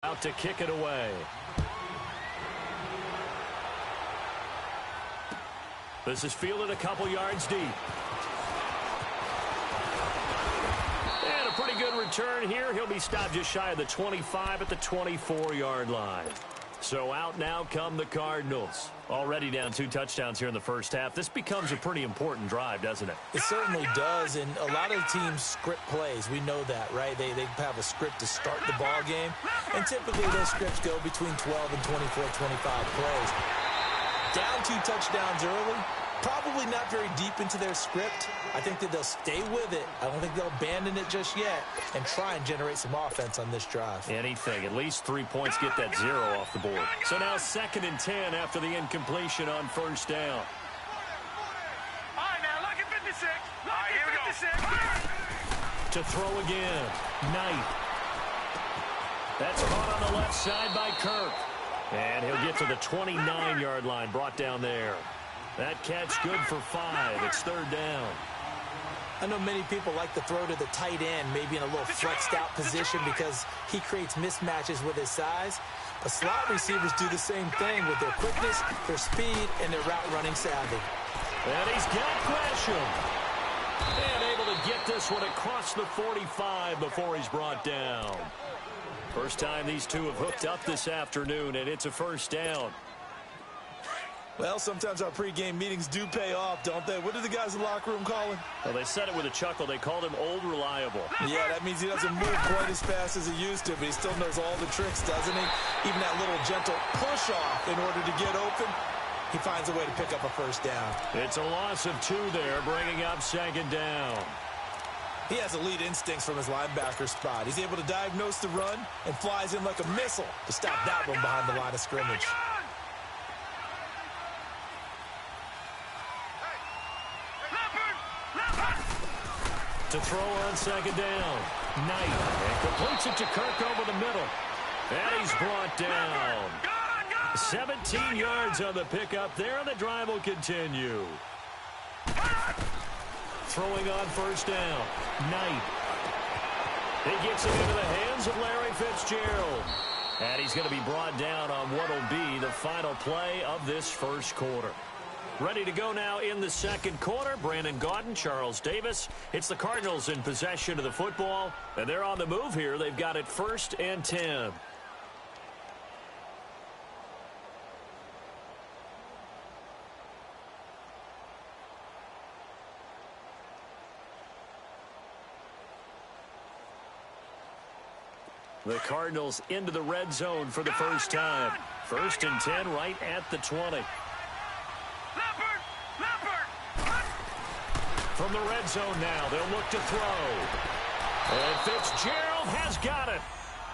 Out to kick it away. This is fielded a couple yards deep. And a pretty good return here. He'll be stopped just shy of the 25 at the 24-yard line. So out now come the Cardinals. Already down 2 touchdowns here in the first half. This becomes a pretty important drive, doesn't it? It certainly does, and a lot of teams script plays. We know that, right? They have a script to start the ball game, and typically those scripts go between 12 and 24, 25 plays. Down 2 touchdowns early, probably not very deep into their script. I think that they'll stay with it. I don't think they'll abandon it just yet and try and generate some offense on this drive. Anything. At least 3 points, get that 0 off the board. So now 2nd and 10 after the incompletion on first down. All right, now look at 56. Look at 56. To throw again. Knight. That's caught on the left side by Kirk. And he'll get to the 29-yard line, brought down there. That catch good for 5. It's 3rd down. I know many people like to throw to the tight end, maybe in a little flexed out position because he creates mismatches with his size. But slot receivers do the same thing with their quickness, their speed, and their route running savvy. And he's got Gresham. And able to get this one across the 45 before he's brought down. First time these two have hooked up this afternoon, and it's a first down. Well, sometimes our pregame meetings do pay off, don't they? What do the guys in the locker room call him? Well, they said it with a chuckle. They called him Old Reliable. Yeah, that means he doesn't move quite as fast as he used to, but he still knows all the tricks, doesn't he? Even that little gentle push-off in order to get open, he finds a way to pick up a first down. It's a loss of 2 there, bringing up 2nd down. He has elite instincts from his linebacker spot. He's able to diagnose the run and flies in like a missile to stop that one behind the line of scrimmage. To throw on 2nd down. Knight. And completes it to Kirk over the middle. And he's brought down. 17 yards on the pickup there, and the drive will continue. Throwing on first down. Knight. He gets it into the hands of Larry Fitzgerald. And he's going to be brought down on what will be the final play of this first quarter. Ready to go now in the 2nd quarter. Brandon Gaudin, Charles Davis. It's the Cardinals in possession of the football. And they're on the move here. They've got it 1st and 10. The Cardinals into the red zone for the first time. 1st and 10 right at the 20. From the red zone now, they'll look to throw. And Fitzgerald has got it.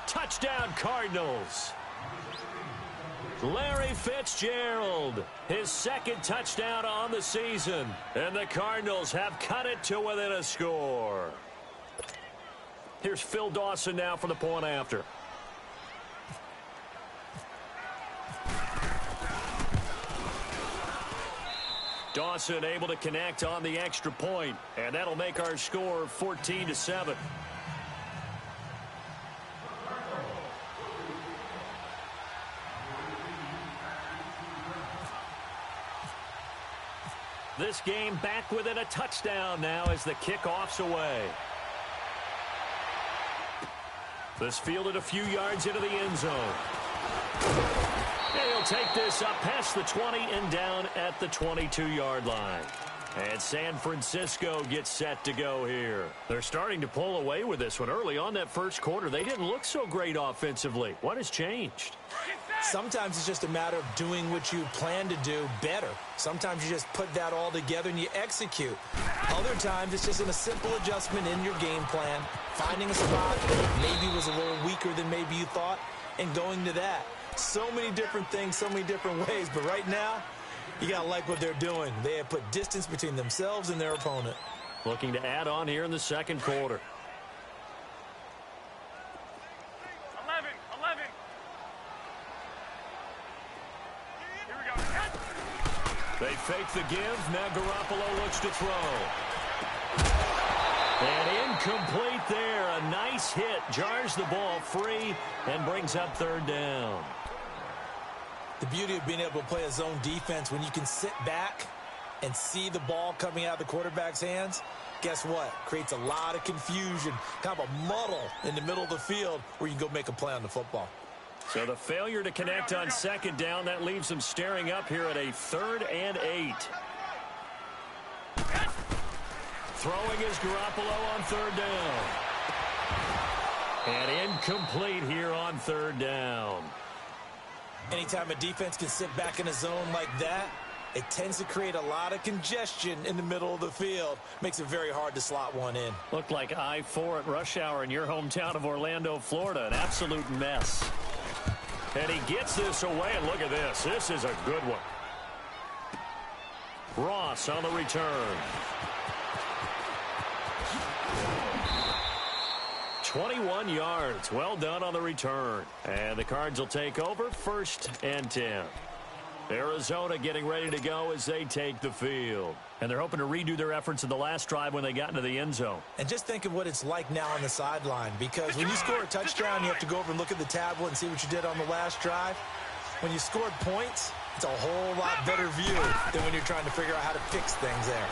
Touchdown, Cardinals. Larry Fitzgerald, his 2nd touchdown on the season. And the Cardinals have cut it to within a score. Here's Phil Dawson now for the point after. Dawson able to connect on the extra point, and that'll make our score 14-7. This game back within a touchdown now as the kickoff's away. This fielded a few yards into the end zone. And he'll take this up past the 20 and down at the 22-yard line. And San Francisco gets set to go here. They're starting to pull away with this one. Early on that first quarter, they didn't look so great offensively. What has changed? Sometimes it's just a matter of doing what you plan to do better. Sometimes you just put that all together and you execute. Other times it's just a simple adjustment in your game plan, finding a spot that maybe was a little weaker than maybe you thought, and going to that. So many different things, so many different ways, but right now, you got to like what they're doing. They have put distance between themselves and their opponent. Looking to add on here in the second quarter. 11. Here we go. They fake the give. Now Garoppolo looks to throw. And incomplete there. a nice hit, jars the ball free, and brings up third down. The beauty of being able to play a zone defense when you can sit back and see the ball coming out of the quarterback's hands, guess what? Creates a lot of confusion, kind of a muddle in the middle of the field where you can go make a play on the football. So the failure to connect on second down, that leaves them staring up here at a 3rd and 8. Throwing is Garoppolo on third down. And incomplete here on third down. Anytime a defense can sit back in a zone like that, it tends to create a lot of congestion in the middle of the field. Makes it very hard to slot one in. Looked like I-4 at rush hour in your hometown of Orlando, Florida. An absolute mess. And he gets this away, and look at this. This is a good one. Ross on the return. 21 yards. Well done on the return. And the Cards will take over 1st and 10. Arizona getting ready to go as they take the field. And they're hoping to redo their efforts in the last drive when they got into the end zone. And just think of what it's like now on the sideline, because when you score a touchdown, you have to go over and look at the tablet and see what you did on the last drive. When you scored points, it's a whole lot better view than when you're trying to figure out how to fix things there.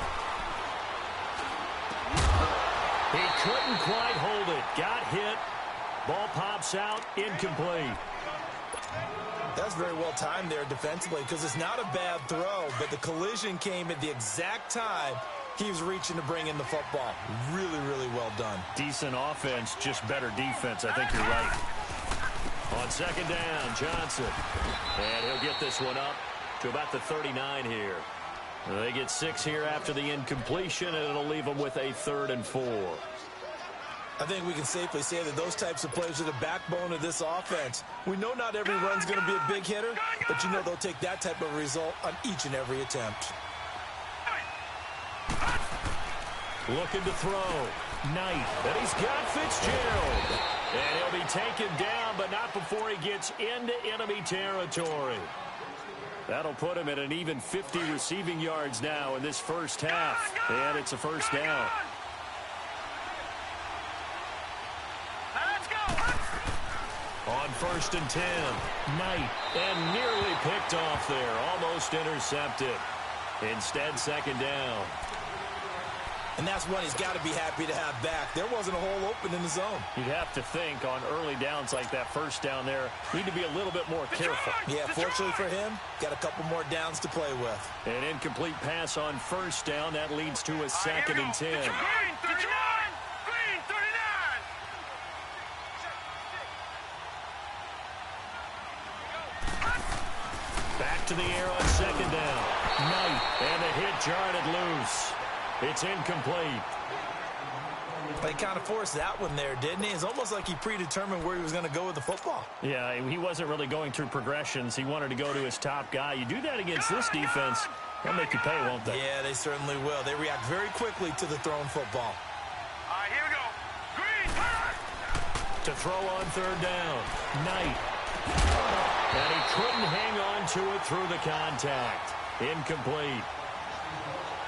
He couldn't quite hold it. Got hit. Ball pops out. Incomplete. That's very well timed there defensively, because it's not a bad throw, but the collision came at the exact time he was reaching to bring in the football. Really, really well done. Decent offense, just better defense. I think you're right. On second down, Johnson. And he'll get this one up to about the 39 here. They get 6 here after the incompletion, and it'll leave them with a 3rd and 4. I think we can safely say that those types of plays are the backbone of this offense. We know not every run's going to be a big hitter, but you know they'll take that type of result on each and every attempt. Looking to throw. Knight. And he's got Fitzgerald. And he'll be taken down, but not before he gets into enemy territory. That'll put him at an even 50 receiving yards now in this first half. And it's a first down. On 1st and 10, Knight, and nearly picked off there, almost intercepted. Instead, second down. And that's one he's got to be happy to have back. There wasn't a hole open in the zone. You'd have to think on early downs like that first down there, need to be a little bit more careful. Yeah, fortunately for him, got a couple more downs to play with. An incomplete pass on first down, that leads to a 2nd and 10. Green, 39! Green, 39! Back to the air on second down. Knight, and the hit jarred it loose. It's incomplete. But he kind of forced that one there, didn't he? It's almost like he predetermined where he was going to go with the football. Yeah, he wasn't really going through progressions. He wanted to go to his top guy. You do that against this defense, they'll make you pay, won't they? Yeah, they certainly will. They react very quickly to the thrown football. All right, here we go. Green, To throw on third down. Knight. And he couldn't hang on to it through the contact. Incomplete.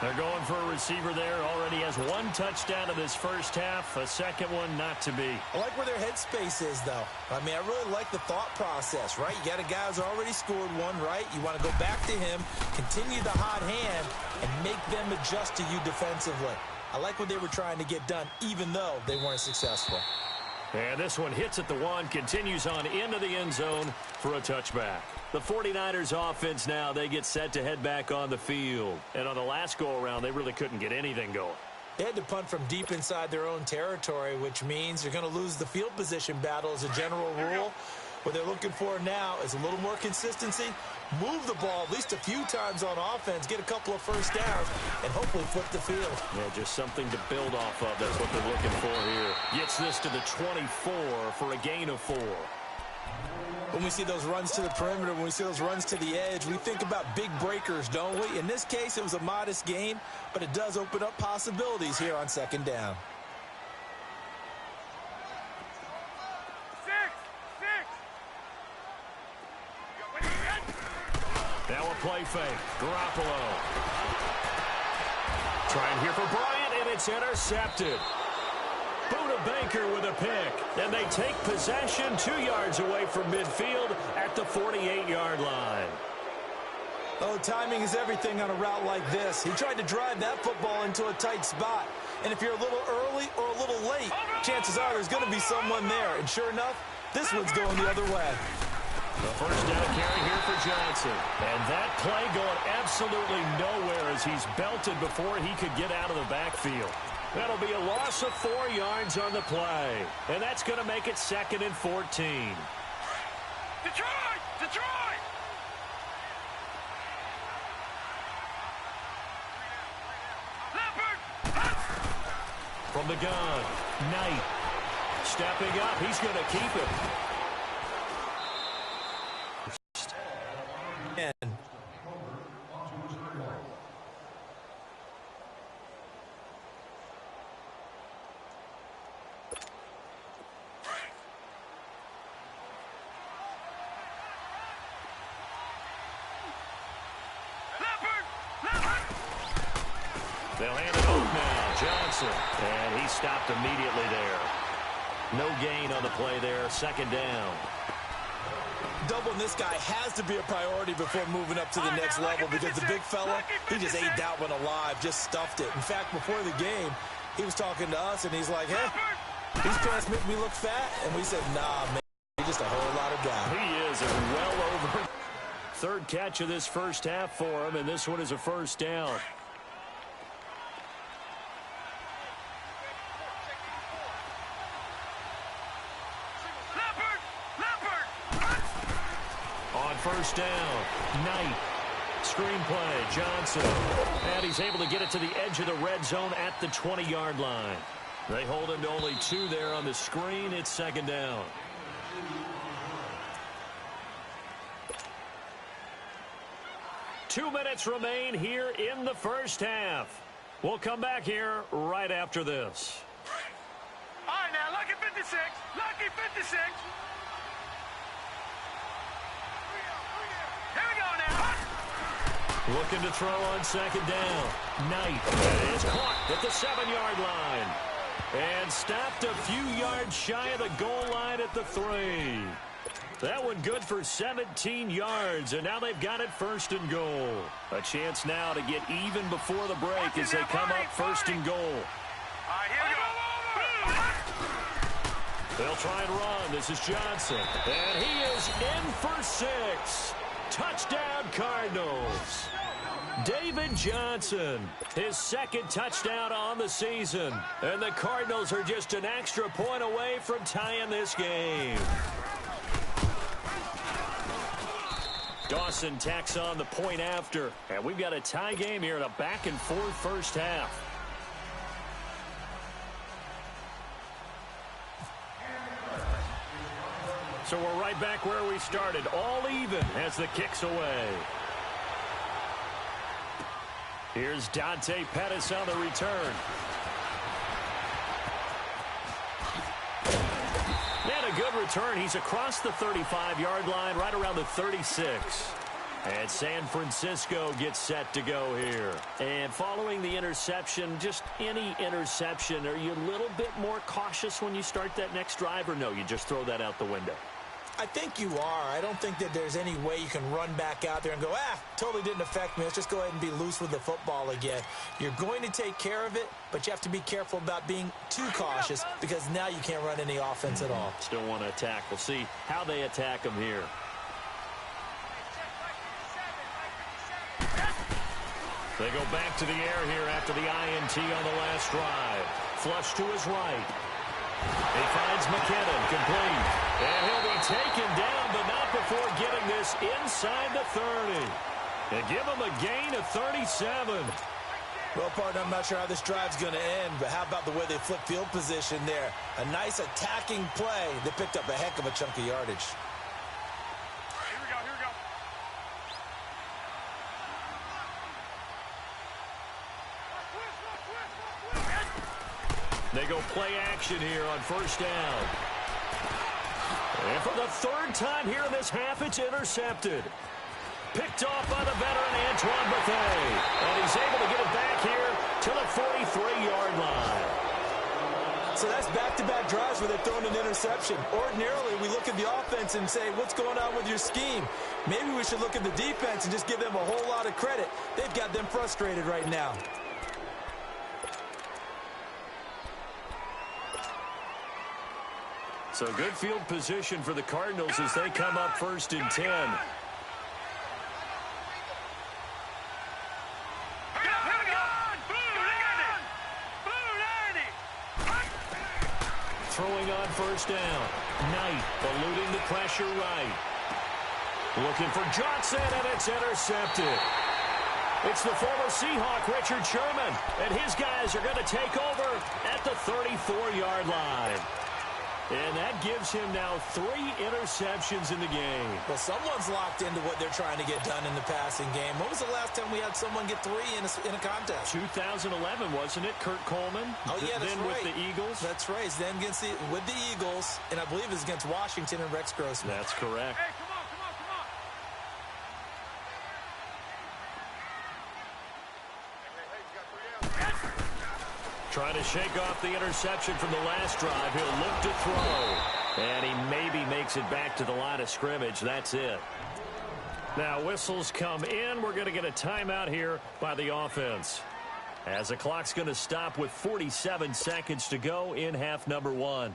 They're going for a receiver there. Already has 1 touchdown in this first half. A second one not to be. I like where their headspace is, though. I mean, I really like the thought process, right? You got a guy who's already scored one, right? You want to go back to him, continue the hot hand, and make them adjust to you defensively. I like what they were trying to get done, even though they weren't successful. And this one hits at the 1, continues on into the end zone for a touchback. The 49ers offense now, they get set to head back on the field. And on the last go-around, they really couldn't get anything going. They had to punt from deep inside their own territory, which means you're going to lose the field position battle as a general rule. What they're looking for now is a little more consistency, move the ball at least a few times on offense, get a couple of first downs, and hopefully flip the field. Yeah, just something to build off of. That's what they're looking for here. Gets this to the 24 for a gain of 4. When we see those runs to the perimeter, when we see those runs to the edge, we think about big breakers, don't we? In this case, it was a modest gain, but it does open up possibilities here on second down. 6. Now a play fake. Garoppolo. Trying here for Bryant, and it's intercepted. Buda Baker with a pick. And they take possession 2 yards away from midfield at the 48-yard line. Oh, timing is everything on a route like this. He tried to drive that football into a tight spot. And if you're a little early or a little late, chances are there's going to be someone there. And sure enough, this one's going the other way. The first down carry here for Johnson. And that play going absolutely nowhere as he's belted before he could get out of the backfield. That'll be a loss of 4 yards on the play. And that's going to make it 2nd and 14. Detroit! Detroit! From the gun, Knight stepping up. He's going to keep it. And they'll hand it off now. Johnson. And he stopped immediately there. No gain on the play there. 2nd down. doubling this guy has to be a priority before moving up to the next level because the big fella, he just ate that one alive, just stuffed it. In fact, before the game, he was talking to us, and he's like, hey, these pants make me look fat. And we said, nah, man, he's just a whole lot of guy. He is well over. 3rd catch of this first half for him, and this one is a first down. First down, Knight. Screenplay, Johnson. And he's able to get it to the edge of the red zone at the 20-yard line. They hold him to only 2 there on the screen. It's 2nd down. Two minutes remain here in the first half. We'll come back here right after this. All right, now, lucky 56. Lucky 56. Here we go now. Looking to throw on 2nd down. Knight. That is caught at the 7-yard line. And stopped a few yards shy of the goal line at the 3. That one good for 17 yards, and now they've got it 1st and goal. A chance now to get even before the break as they come up 1st and goal. All right, here we go. They'll try and run. This is Johnson. And he is in for 6. Touchdown, Cardinals. David Johnson, his 2nd touchdown on the season. And the Cardinals are just an extra point away from tying this game. Dawson tacks on the point after. And we've got a tie game here in a back-and-forth first half. So we're right back where we started, all even as the kick's away. Here's Dante Pettis on the return. And a good return. He's across the 35-yard line, right around the 36. And San Francisco gets set to go here. And following the interception, just any interception, are you a little bit more cautious when you start that next drive, or no, you just throw that out the window? I think you are. I don't think that there's any way you can run back out there and go, totally didn't affect me. Let's just go ahead and be loose with the football again. You're going to take care of it, but you have to be careful about being too cautious because now you can't run any offense at all. Still want to attack. We'll see how they attack him here. They go back to the air here after the INT on the last drive. Flush to his right. He finds McKinnon, complete. And he'll be taken down, but not before getting this inside the 30. And give him a gain of 37. Well, partner, I'm not sure how this drive's going to end, but how about the way they flip field position there? A nice attacking play. They picked up a heck of a chunk of yardage. Here we go, here we go. They go play action here on first down. And for the 3rd time here in this half, it's intercepted. Picked off by the veteran Antoine Bethea. And he's able to get it back here to the 43-yard line. So that's back-to-back drives where they're throwing an interception. Ordinarily, we look at the offense and say, what's going on with your scheme? Maybe we should look at the defense and just give them a whole lot of credit. They've got them frustrated right now. So good field position for the Cardinals as they come up 1st and 10. Throwing on 1st down. Knight eluding the pressure right. Looking for Johnson, and it's intercepted. It's the former Seahawk, Richard Sherman, and his guys are going to take over at the 34-yard line. And that gives him now 3 interceptions in the game. Well, someone's locked into what they're trying to get done in the passing game. When was the last time we had someone get 3 in a contest? 2011, wasn't it? Kurt Coleman. Oh, yeah, that's then right. With the Eagles. That's right. Then with the Eagles, and I believe it's against Washington and Rex Grossman. That's correct. Hey, come on, come on, come on. Trying to shake off the interception from the last drive. He'll look to throw. And he maybe makes it back to the line of scrimmage. That's it. Now whistles come in. We're going to get a timeout here by the offense, as the clock's going to stop with 47 seconds to go in half number 1.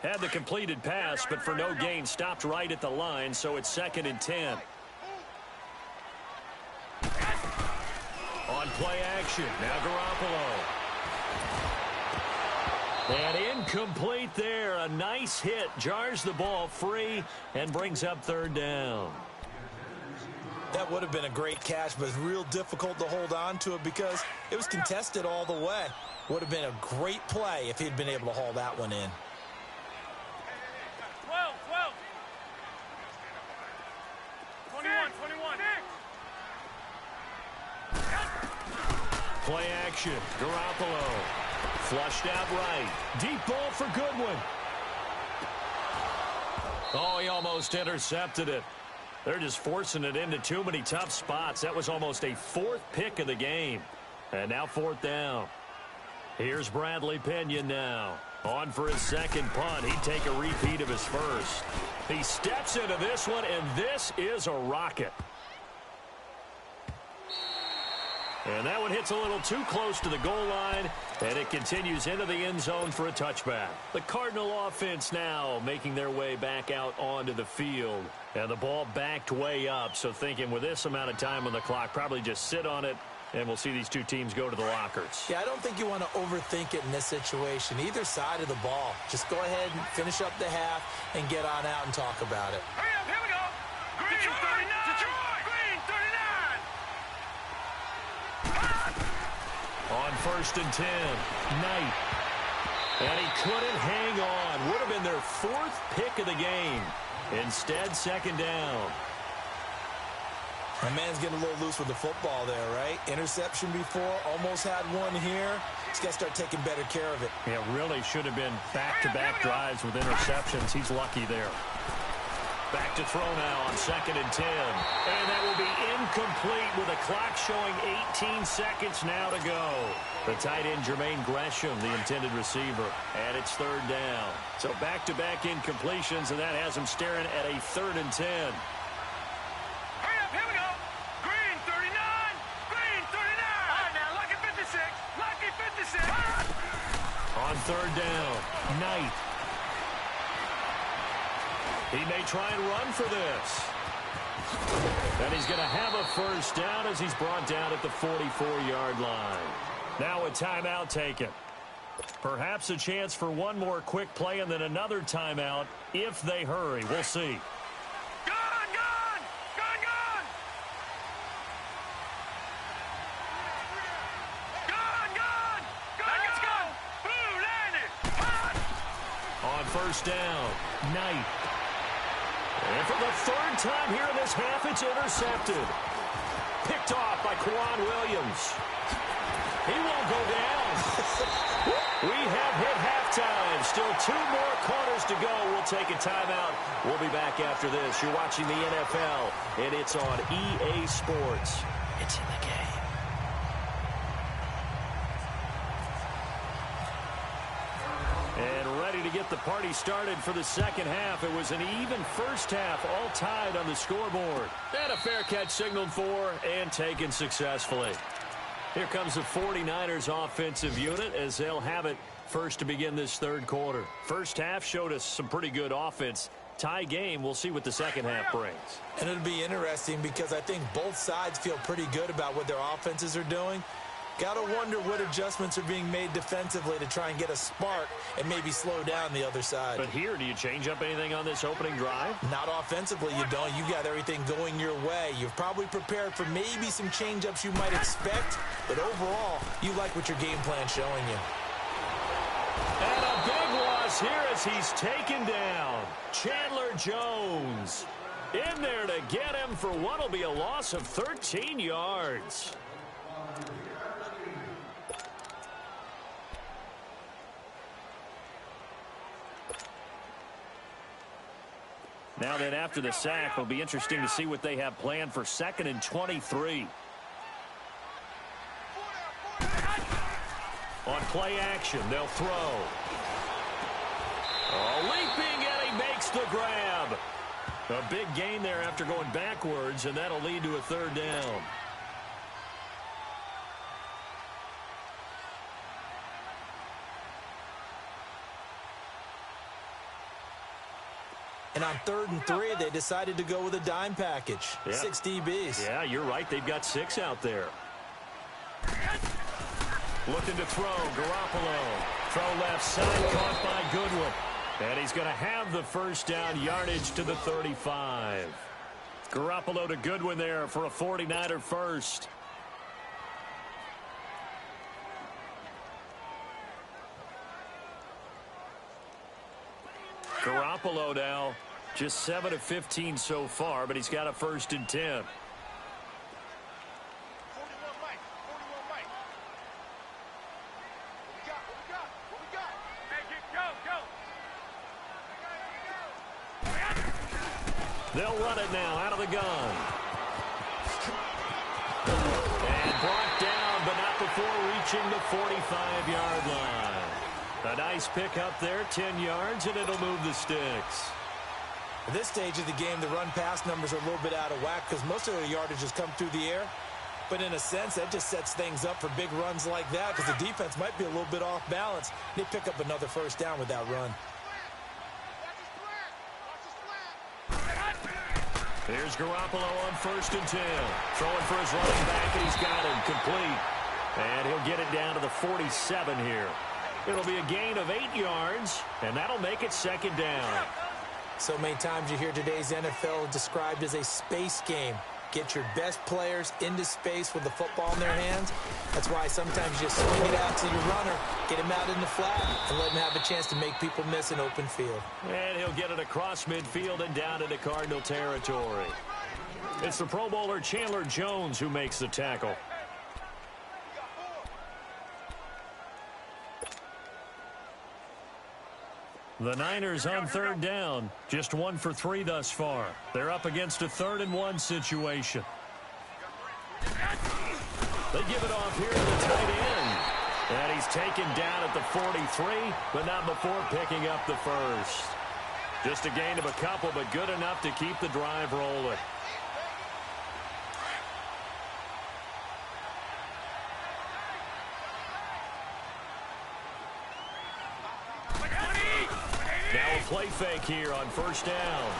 Had the completed pass, but for no gain, stopped right at the line, so it's 2nd and 10. On play action, now Garoppolo. And incomplete there. A nice hit, jars the ball free, and brings up 3rd down. That would have been a great catch, but it's real difficult to hold on to it because it was contested all the way. Would have been a great play if he'd been able to haul that one in. 12, 12. 21. Play action, Garoppolo. Flushed out right. Deep ball for Goodwin. Oh, he almost intercepted it. They're just forcing it into too many tough spots. That was almost a 4th pick of the game. And now 4th down. Here's Bradley Pinion now. On for his 2nd punt. He'd take a repeat of his 1st. He steps into this one, and this is a rocket. And that one hits a little too close to the goal line, and it continues into the end zone for a touchback. The Cardinal offense now making their way back out onto the field. And the ball backed way up, so thinking with this amount of time on the clock, probably just sit on it, and we'll see these two teams go to the lockers. Yeah, I don't think you want to overthink it in this situation. Either side of the ball. Just go ahead and finish up the half and get on out and talk about it. Hurry up, here we go. Green, Detroit, 39. Detroit. Green, 39. On 1st and 10, Knight. And he couldn't hang on. Would have been their 4th pick of the game. Instead, 2nd down. My man's getting a little loose with the football there, right? Interception before, almost had one here. He's got to start taking better care of it. Yeah, really should have been back-to-back drives with interceptions. He's lucky there. Back to throw now on 2nd and 10. And that will be incomplete with a clock showing 18 seconds now to go. The tight end, Jermaine Gresham, the intended receiver. And it's 3rd down. So back-to-back incompletions, and that has him staring at a 3rd and 10. Hurry up, here we go. Green, 39. Green, 39. All right, now, lucky 56. Lucky 56. On 3rd down, Knight. He may try and run for this. And he's going to have a 1st down as he's brought down at the 44-yard line. Now a timeout taken. Perhaps a chance for one more quick play and then another timeout if they hurry. We'll see. Gone, gone. Gone, gone. Gone, gone. Gone, let's go. Blue, landed. On 1st down, Knight. And for the 3rd time here in this half, it's intercepted. Picked off by Quan Williams. He won't go down. We have hit halftime. Still 2 more quarters to go. We'll take a timeout. We'll be back after this. You're watching the NFL, and it's on EA Sports. It's in the game. get the party started for the second half. It was an even first half, all tied on the scoreboard. And a fair catch signaled for and taken successfully. Here comes the 49ers offensive unit as they'll have it first to begin this third quarter. First half showed us some pretty good offense. Tie game, we'll see what the second half brings. And it'll be interesting because I think both sides feel pretty good about what their offenses are doing. Got to wonder what adjustments are being made defensively to try and get a spark and maybe slow down the other side. But here, do you change up anything on this opening drive? Not offensively, you don't. You got everything going your way. You've probably prepared for maybe some change-ups you might expect, but overall, you like what your game plan's showing you. And a big loss here as he's taken down. Chandler Jones in there to get him for what will be a loss of 13 yards. Now then, after the sack, it'll be interesting to see what they have planned for 2nd and 23. On play action, they'll throw. Oh, leaping, and he makes the grab. A big gain there after going backwards, and that'll lead to a third down. And on 3rd and 3, they decided to go with a dime package. Yeah. 6 DBs. Yeah, you're right. They've got 6 out there. Looking to throw. Garoppolo. Throw left side. Caught by Goodwin. And he's going to have the first down, yardage to the 35. Garoppolo to Goodwin there for a 49er first. Garoppolo now just 7 of 15 so far, but he's got a 1st and 10. They'll run it now out of the gun. And brought down, but not before reaching the 45-yard line. A nice pick up there, 10 yards, and it'll move the sticks. At this stage of the game, the run-pass numbers are a little bit out of whack because most of the yardage has come through the air. But in a sense, that just sets things up for big runs like that because the defense might be a little bit off balance. They pick up another first down with that run. Here's Garoppolo on 1st and 10. Throwing for his running back, and he's got him complete. And he'll get it down to the 47 here. It'll be a gain of 8 yards, and that'll make it 2nd down. So many times you hear today's NFL described as a space game. Get your best players into space with the football in their hands. That's why sometimes you just swing it out to your runner, get him out in the flat, and let him have a chance to make people miss an open field. And he'll get it across midfield and down into Cardinal territory. It's the Pro Bowler Chandler Jones who makes the tackle. The Niners on 3rd down, just 1 for 3 thus far. They're up against a 3rd and 1 situation. They give it off here to the tight end. And he's taken down at the 43, but not before picking up the first. Just a gain of a couple, but good enough to keep the drive rolling. Now a play fake here on 1st down.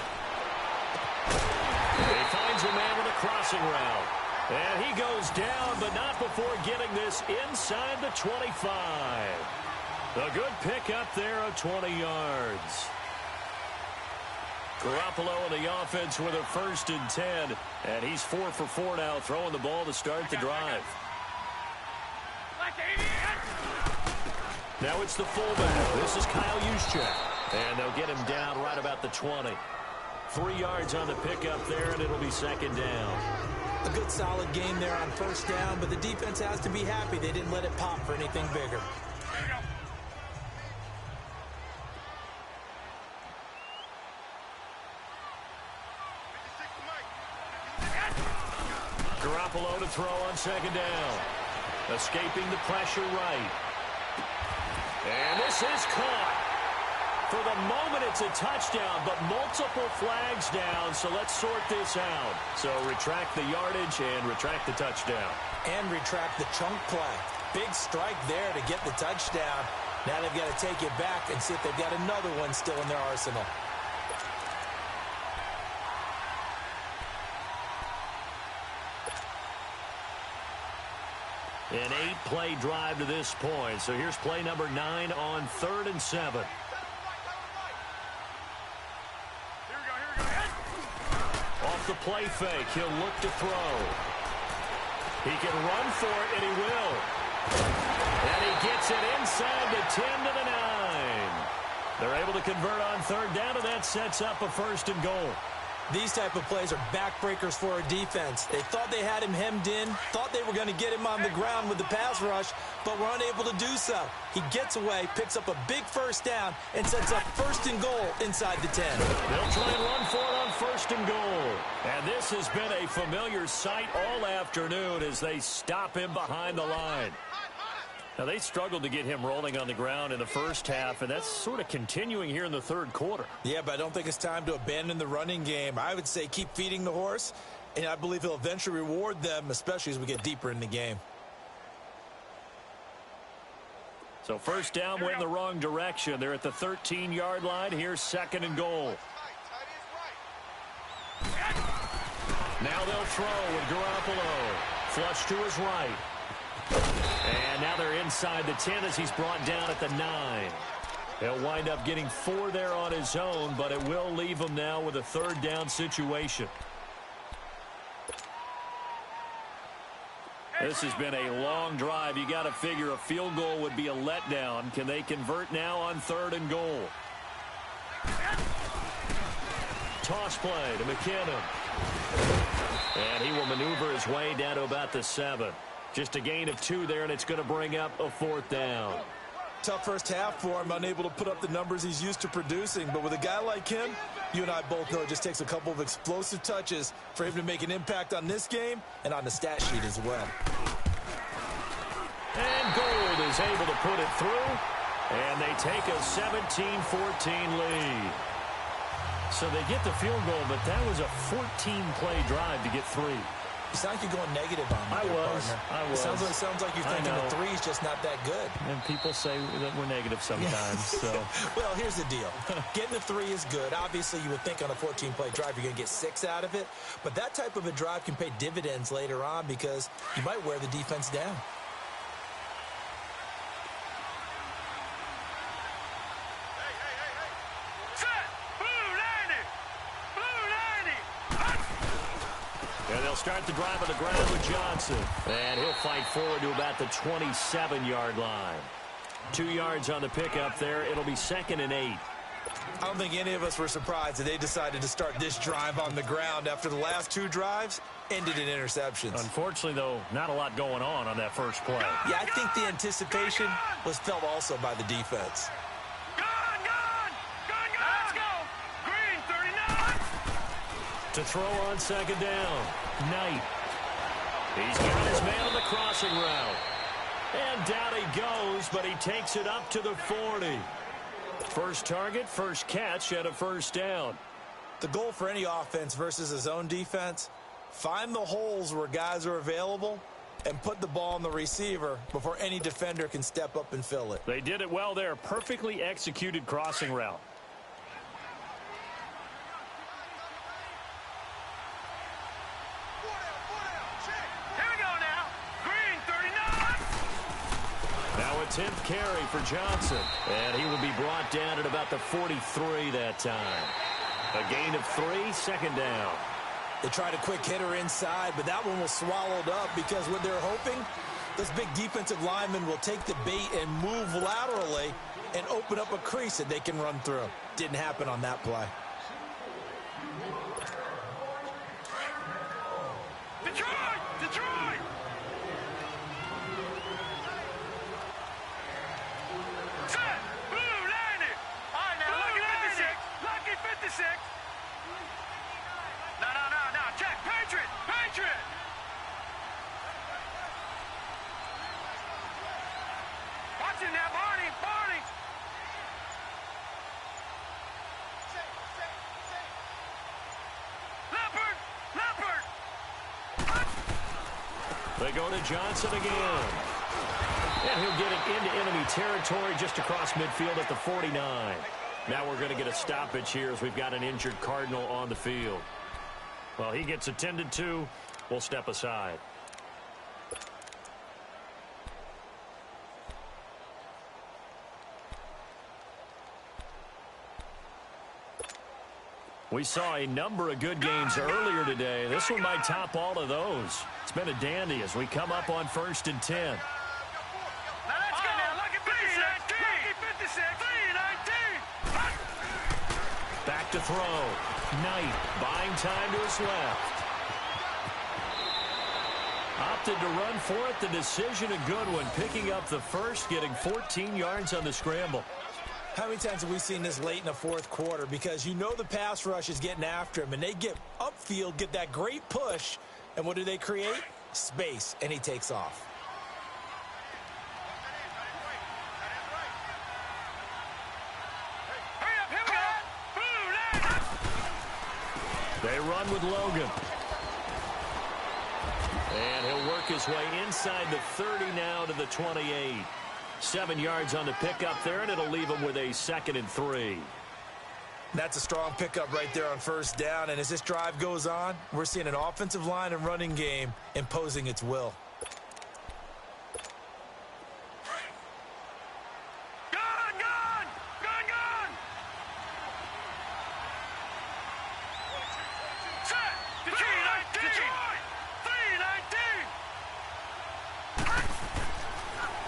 He finds a man with a crossing route. And he goes down, but not before getting this inside the 25. A good pickup there of 20 yards. Garoppolo in the offense with a 1st and 10. And he's 4 for 4 now, throwing the ball to start the drive. Now it's the fullback. This is Kyle Juszczyk. And they'll get him down right about the 20. 3 yards on the pickup there, and it'll be 2nd down. A good solid game there on 1st down, but the defense has to be happy they didn't let it pop for anything bigger. Garoppolo to throw on 2nd down. Escaping the pressure right. And this is caught. For the moment, it's a touchdown, but multiple flags down, so let's sort this out. So retract the yardage and retract the touchdown. And retract the chunk play. Big strike there to get the touchdown. Now they've got to take it back and see if they've got another one still in their arsenal. An 8-play drive to this point. So here's play number 9 on 3rd and 7. Off the play fake, he'll look to throw. He can run for it, and he will. And he gets it inside the 10 to the 9. They're able to convert on 3rd down, and that sets up a 1st and goal. These type of plays are backbreakers for a defense. They thought they had him hemmed in, thought they were going to get him on the ground with the pass rush, but were unable to do so. He gets away, picks up a big 1st down, and sets up 1st and goal inside the 10. They'll try and run for it on 1st and goal. And this has been a familiar sight all afternoon as they stop him behind the line. Now, they struggled to get him rolling on the ground in the first half, and that's sort of continuing here in the 3rd quarter. Yeah, but I don't think it's time to abandon the running game. I would say keep feeding the horse, and I believe he'll eventually reward them, especially as we get deeper in the game. So 1st down went in the wrong direction. They're at the 13-yard line. Here's 2nd and goal. Now they'll throw with Garoppolo. Flush to his right. And now they're inside the 10 as he's brought down at the 9. He'll wind up getting 4 there on his own, but it will leave him now with a 3rd down situation. This has been a long drive. You got to figure a field goal would be a letdown. Can they convert now on 3rd and goal? Toss play to McKinnon. And he will maneuver his way down to about the 7. Just a gain of 2 there, and it's going to bring up a 4th down. Tough first half for him, unable to put up the numbers he's used to producing. But with a guy like him, you and I both know it just takes a couple of explosive touches for him to make an impact on this game and on the stat sheet as well. And Gold is able to put it through, and they take a 17-14 lead. So they get the field goal, but that was a 14-play drive to get 3. You sound like you're going negative on me, I was. It sounds like you're thinking the 3 is just not that good. And people say that we're negative sometimes. So. Well, here's the deal. Getting the 3 is good. Obviously, you would think on a 14-play drive you're going to get 6 out of it. But that type of a drive can pay dividends later on because you might wear the defense down. Start the drive on the ground with Johnson. And he'll fight forward to about the 27-yard line. 2 yards on the pickup there. It'll be 2nd and 8. I don't think any of us were surprised that they decided to start this drive on the ground after the last 2 drives ended in interceptions. Unfortunately, though, not a lot going on that first play. Yeah, I think the anticipation was felt also by the defense. Let's go. Green, 39. To throw on 2nd down. Knight. He's got his man on the crossing route. And down he goes, but he takes it up to the 40. First target, first catch, and a 1st down. The goal for any offense versus his own defense, find the holes where guys are available and put the ball on the receiver before any defender can step up and fill it. They did it well there. Perfectly executed crossing route. Now a 10th carry for Johnson. And he will be brought down at about the 43 that time. A gain of 3, 2nd down. They tried a quick hitter inside, but that one was swallowed up because what they're hoping, this big defensive lineman will take the bait and move laterally and open up a crease that they can run through. Didn't happen on that play. Detroit! Set! Blue, landed! All right, now, Lucky 56! No, check! Patriot! Watch it now, Barney! They go to Johnson again. And he'll get it into enemy territory just across midfield at the 49. Now we're going to get a stoppage here as we've got an injured Cardinal on the field. Well, he gets attended to. We'll step aside. We saw a number of good games earlier today. This one might top all of those. It's been a dandy as we come up on 1st and 10. Now let's go. Lucky 56. Lucky 56. 319. Back to throw. Knight buying time to his left. Opted to run for it. The decision a good one. Picking up the first, getting 14 yards on the scramble. How many times have we seen this late in the fourth quarter? Because you know the pass rush is getting after him, and they get upfield, get that great push, and what do they create? Space, and he takes off. They run with Logan. And he'll work his way inside the 30 now to the 28. 7 yards on the pickup there, and it'll leave him with a 2nd and 3. That's a strong pickup right there on 1st down, and as this drive goes on, we're seeing an offensive line and running game imposing its will.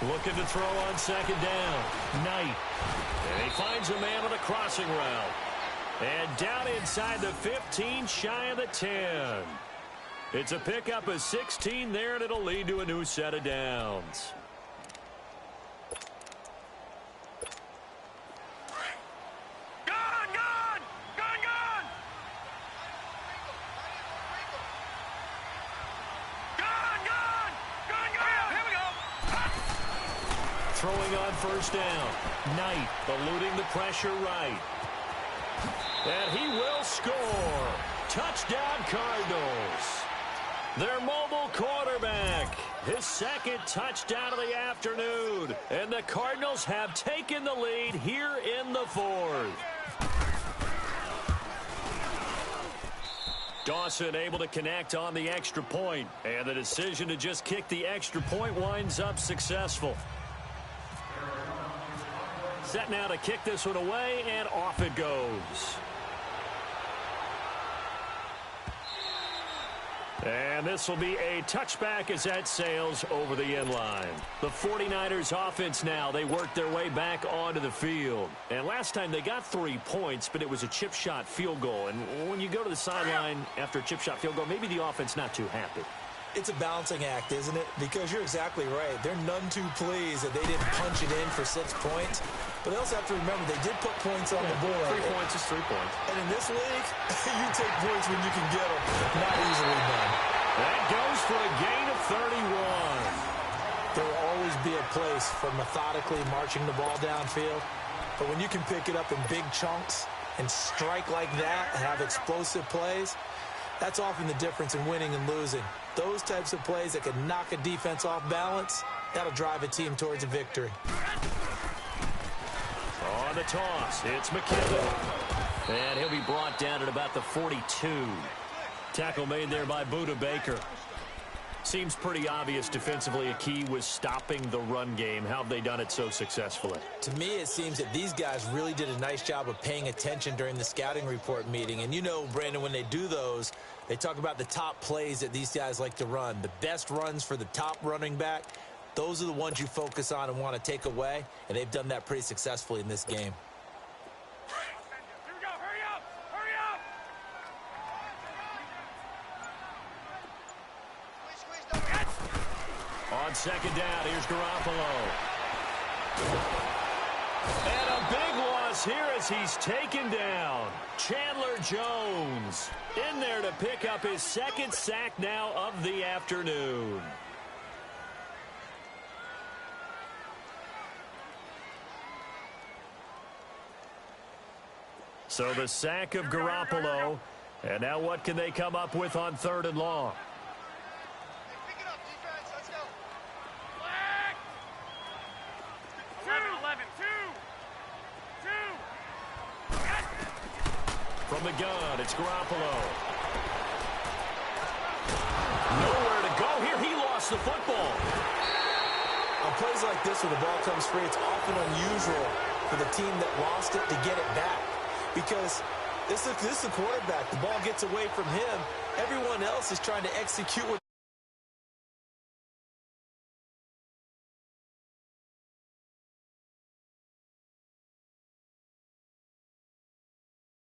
Looking to throw on 2nd down. Knight. And he finds a man on a crossing route. And down inside the 15, shy of the 10. It's a pickup of 16 there, and it'll lead to a new set of downs. Throwing on 1st down. Knight eluding the pressure right. And he will score. Touchdown Cardinals. Their mobile quarterback. His 2nd touchdown of the afternoon. And the Cardinals have taken the lead here in the 4th. Dawson able to connect on the extra point. And the decision to just kick the extra point winds up successful. Set now to kick this one away, and off it goes. And this will be a touchback as that sails over the end line. The 49ers offense now, they work their way back onto the field. And last time they got 3 points, but it was a chip shot field goal. And when you go to the sideline after a chip shot field goal, maybe the offense not too happy. It's a balancing act, isn't it? Because you're exactly right. They're none too pleased that they didn't punch it in for 6 points. But they also have to remember they did put points on the board. 3 points is 3 points. And in this league, you take points when you can get them. Not easily done. That goes for a gain of 31. There will always be a place for methodically marching the ball downfield. But when you can pick it up in big chunks and strike like that and have explosive plays, that's often the difference in winning and losing. Those types of plays that can knock a defense off balance, that'll drive a team towards a victory. On the toss, it's McKinnon. And he'll be brought down at about the 42. Tackle made there by Buda Baker. Seems pretty obvious defensively a key was stopping the run game. How have they done it so successfully? To me, it seems that these guys really did a nice job of paying attention during the scouting report meeting. And you know, Brandon, when they do those, they talk about the top plays that these guys like to run. The best runs for the top running back, those are the ones you focus on and want to take away. And they've done that pretty successfully in this game. On 2nd down, here's Garoppolo. And a big loss here as he's taken down. Chandler Jones in there to pick up his 2nd sack now of the afternoon. So the sack of Garoppolo. And now what can they come up with on 3rd and long? Pick it up, defense. From the gun, it's Garoppolo. Nowhere to go here. He lost the football. On plays like this, when the ball comes free, it's often unusual for the team that lost it to get it back. Because this is the quarterback. The ball gets away from him. Everyone else is trying to execute what